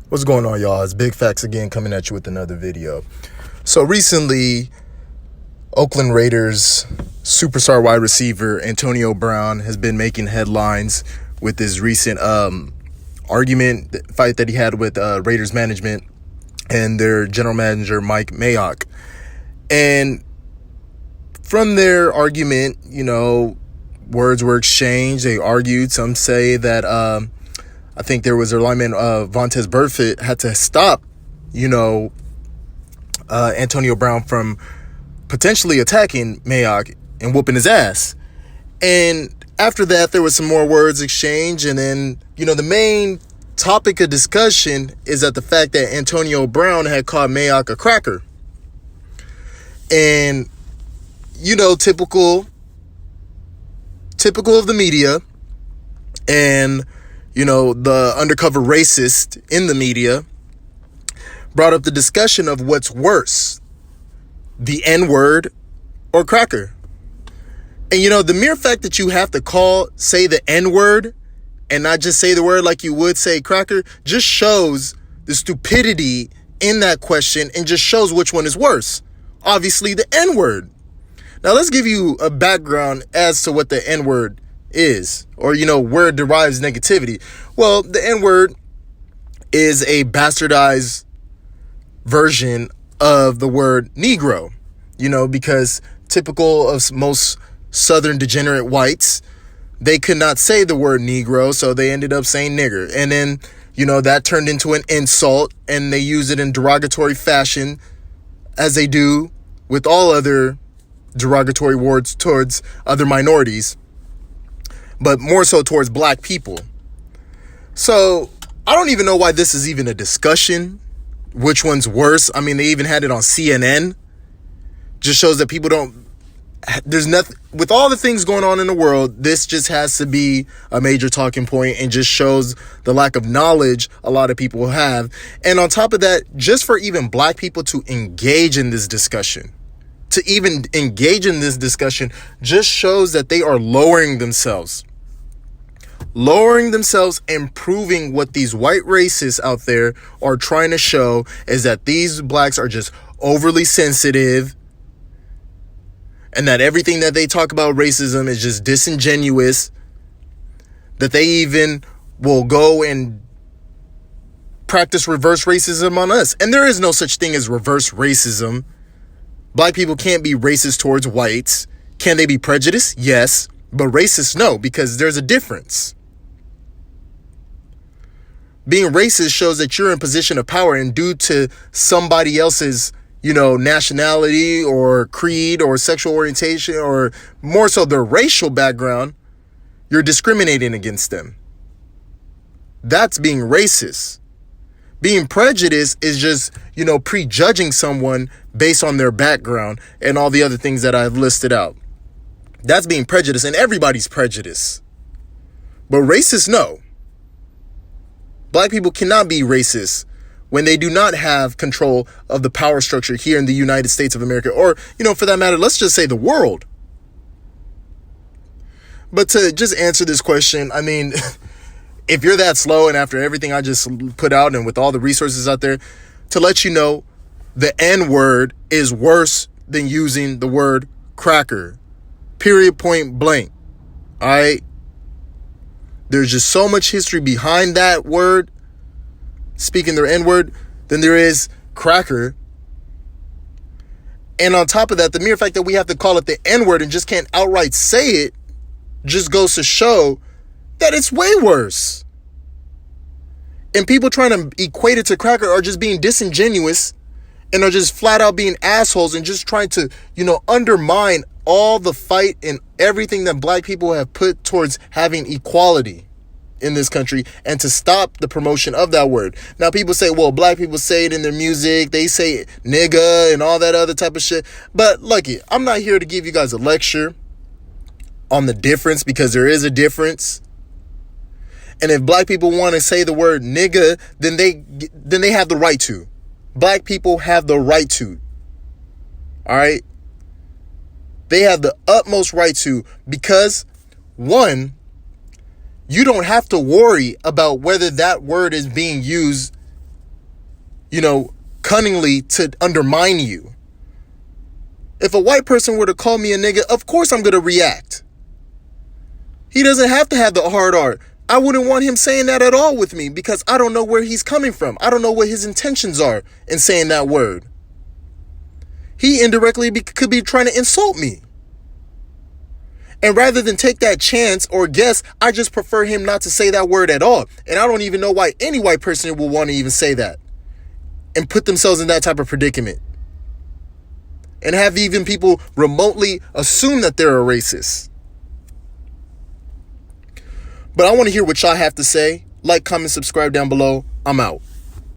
What's going on, y'all? It's Big Facts again, coming at you with another video. So recently, Oakland Raiders superstar wide receiver Antonio Brown has been making headlines with his recent fight that he had with Raiders management and their general manager Mike Mayock. And from their argument, words were exchanged. They argued. Some say that I think there was a lineman, Vontaze Burfict, had to stop, Antonio Brown from potentially attacking Mayock and whooping his ass. And after that, there was some more words exchanged. And then, the main topic of discussion is that the fact that Antonio Brown had called Mayock a cracker. And, typical of the media and the undercover racist in the media brought up the discussion of what's worse, the N-word or cracker. And the mere fact that you have to say the N-word and not just say the word like you would say cracker just shows the stupidity in that question and just shows which one is worse. Obviously, the N-word. Now, let's give you a background as to what the N-word is, or where it derives negativity. Well, the N-word is a bastardized version of the word Negro, because typical of most Southern degenerate whites, they could not say the word Negro, so they ended up saying nigger. And then, that turned into an insult, and they use it in derogatory fashion, as they do with all other derogatory words towards other minorities, but more so towards black people. So I don't even know why this is even a discussion. Which one's worse? I mean, they even had it on CNN. Just shows that there's nothing, with all the things going on in the world, this just has to be a major talking point and just shows the lack of knowledge a lot of people have. And on top of that, just for even black people to engage in this discussion, just shows that they are lowering themselves and proving what these white racists out there are trying to show is that these blacks are just overly sensitive and that everything that they talk about racism is just disingenuous, that they even will go and practice reverse racism on us. And there is no such thing as reverse racism. Black people can't be racist towards whites. Can they be prejudiced? Yes. But racist, no, because there's a difference. Being racist shows that you're in position of power, and due to somebody else's, nationality or creed or sexual orientation, or more so their racial background, you're discriminating against them. That's being racist. Being prejudiced is just, prejudging someone based on their background and all the other things that I've listed out. That's being prejudiced, and everybody's prejudiced. But racist, no. Black people cannot be racist when they do not have control of the power structure here in the United States of America, or, for that matter, let's just say the world. But to just answer this question, I mean, if you're that slow, and after everything I just put out and with all the resources out there, to let you know, the N-word is worse than using the word cracker. Period, point blank. All right? There's just so much history behind that word, speaking their N-word, than there is cracker. And on top of that, the mere fact that we have to call it the N-word and just can't outright say it just goes to show that it's way worse. And people trying to equate it to cracker are just being disingenuous and are just flat out being assholes and just trying to, undermine all the fight and everything that black people have put towards having equality in this country and to stop the promotion of that word. Now, people say, well, black people say it in their music. They say nigga and all that other type of shit. But look, I'm not here to give you guys a lecture on the difference, because there is a difference. And if black people want to say the word nigga, then they have the right to. Black people have the right to. All right? They have the utmost right to, because, one, you don't have to worry about whether that word is being used cunningly to undermine you. If a white person were to call me a nigga, of course I'm going to react. He doesn't have to have the hard R. I wouldn't want him saying that at all with me because I don't know where he's coming from. I don't know what his intentions are in saying that word. He indirectly could be trying to insult me. And rather than take that chance or guess, I just prefer him not to say that word at all. And I don't even know why any white person will want to even say that and put themselves in that type of predicament. And have even people remotely assume that they're a racist. But I want to hear what y'all have to say. Like, comment, subscribe down below. I'm out.